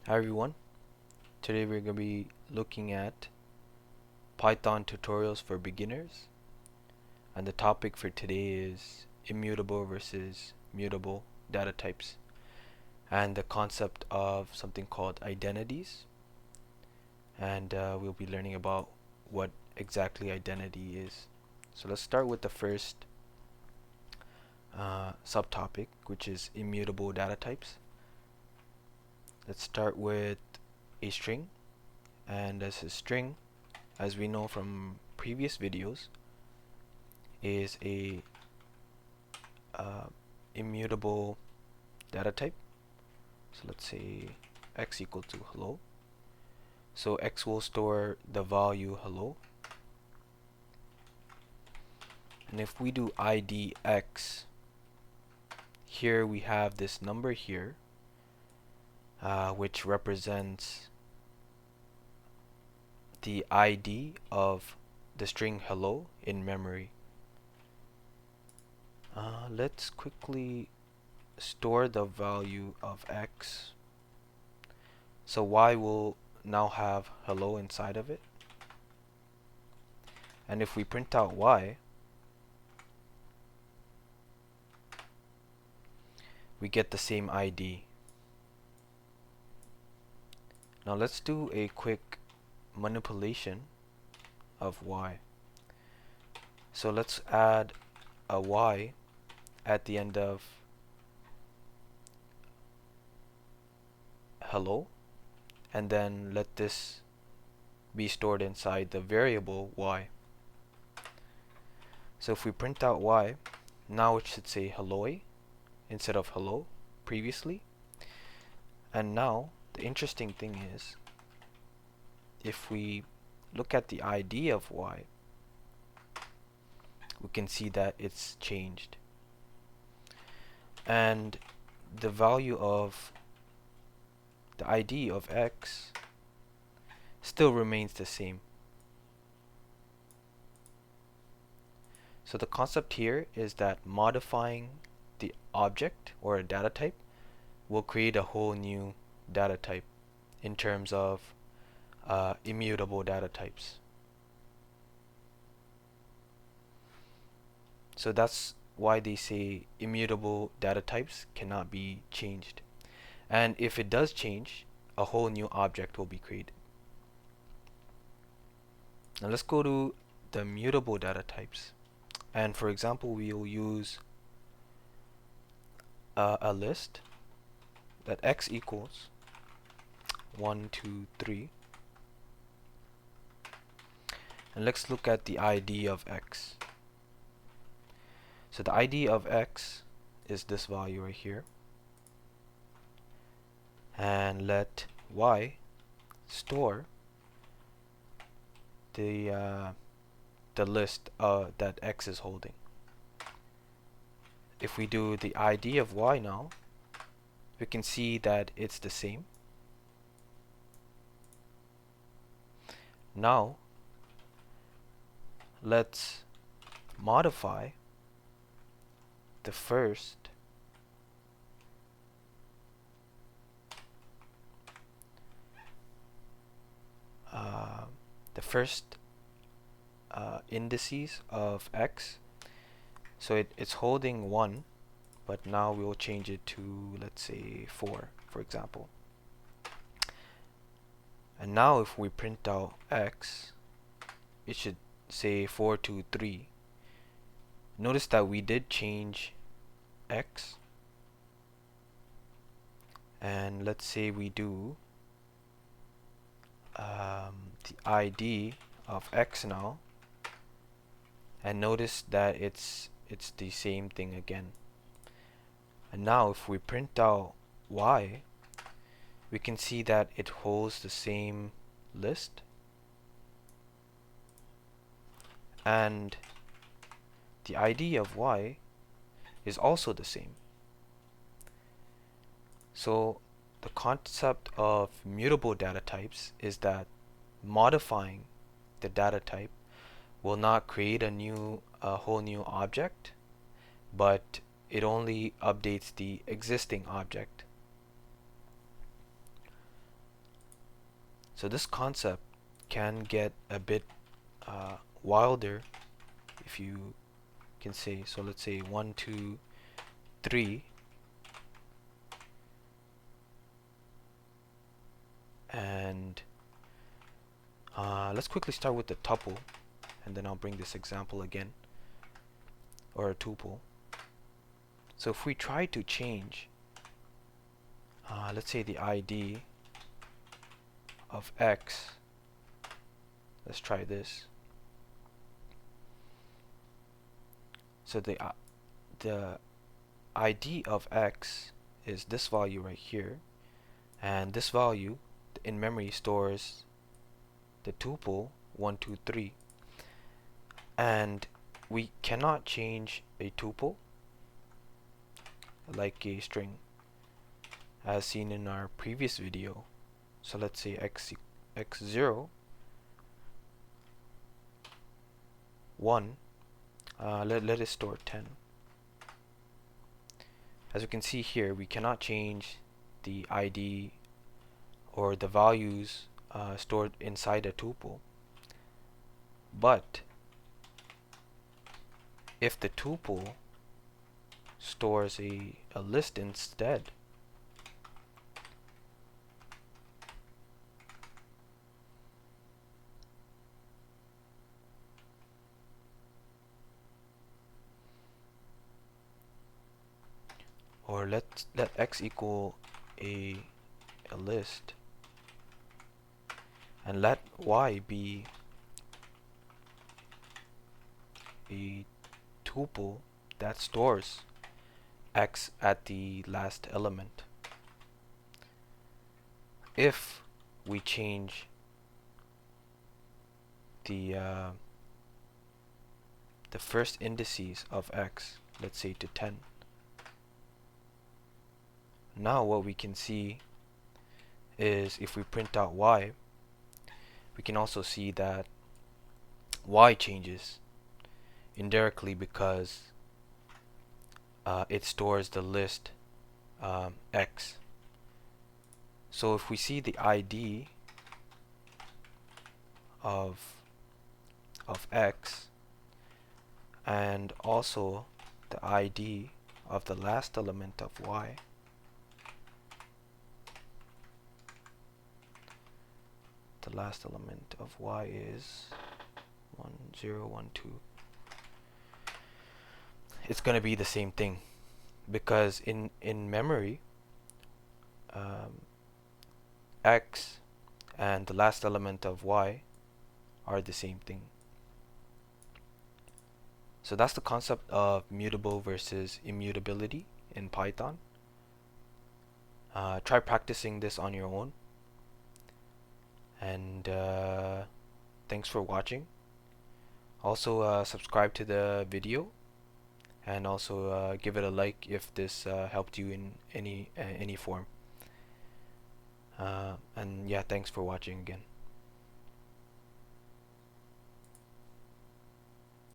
Hi everyone, today we're going to be looking at Python tutorials for beginners, and the topic for today is immutable versus mutable data types and the concept of something called identities, and we'll be learning about what exactly identity is. So let's start with the first subtopic, which is immutable data types. Let's start with a string, and as a string, as we know from previous videos, is a immutable data type. So let's say x equal to hello. So x will store the value hello, and if we do id x, here we have this number here, which represents the ID of the string hello in memory. Let's quickly store the value of x. So y will now have hello inside of it, and if we print out y, we get the same ID. Now let's do a quick manipulation of y. So let's add a y at the end of hello, and then let this be stored inside the variable y. So if we print out y, now it should say hello instead of hello previously. And now the interesting thing is, if we look at the ID of y, we can see that it's changed, and the value of the ID of x still remains the same. So the concept here is that modifying the object or a data type will create a whole new data type in terms of immutable data types. So that's why they say immutable data types cannot be changed. And if it does change, a whole new object will be created. Now let's go to the mutable data types. And for example, we will use a list that x equals 1, 2, 3. And let's look at the ID of x. So the ID of x is this value right here. And let y store the list that x is holding. If we do the ID of y now, we can see that it's the same. Now let's modify the first indices of x. So it's holding 1, but now we'll change it to, let's say, 4, for example. And now if we print out x, it should say 4, 2, 3. Notice that we did change x, and let's say we do the ID of x now, and notice that it's the same thing again. And now if we print out y, we can see that it holds the same list, and the ID of y is also the same. So the concept of mutable data types is that modifying the data type will not create a whole new object, but it only updates the existing object. So this concept can get a bit wilder, if you can say. So let's say 1, 2, 3, and let's quickly start with the tuple, and then I'll bring this example again, or a tuple. So if we try to change, let's say the ID of x, let's try this. So the ID of x is this value right here, and this value in memory stores the tuple 1, 2, 3, and we cannot change a tuple like a string as seen in our previous video. So let's say x0 1, let it store 10. As you can see here, we cannot change the ID or the values stored inside a tuple, but if the tuple stores a list instead, or let x equal a list, and let y be a tuple that stores x at the last element. If we change the first indices of x, let's say to 10, now what we can see is if we print out y, we can also see that y changes indirectly because it stores the list x. So if we see the ID of x and also the ID of the last element of y, the last element of y is 1, 0, 1, 2. It's going to be the same thing because in memory, x and the last element of y are the same thing. So that's the concept of mutable versus immutability in Python. Try practicing this on your own, and thanks for watching. Also subscribe to the video, and also give it a like if this helped you in any form. And yeah, thanks for watching again.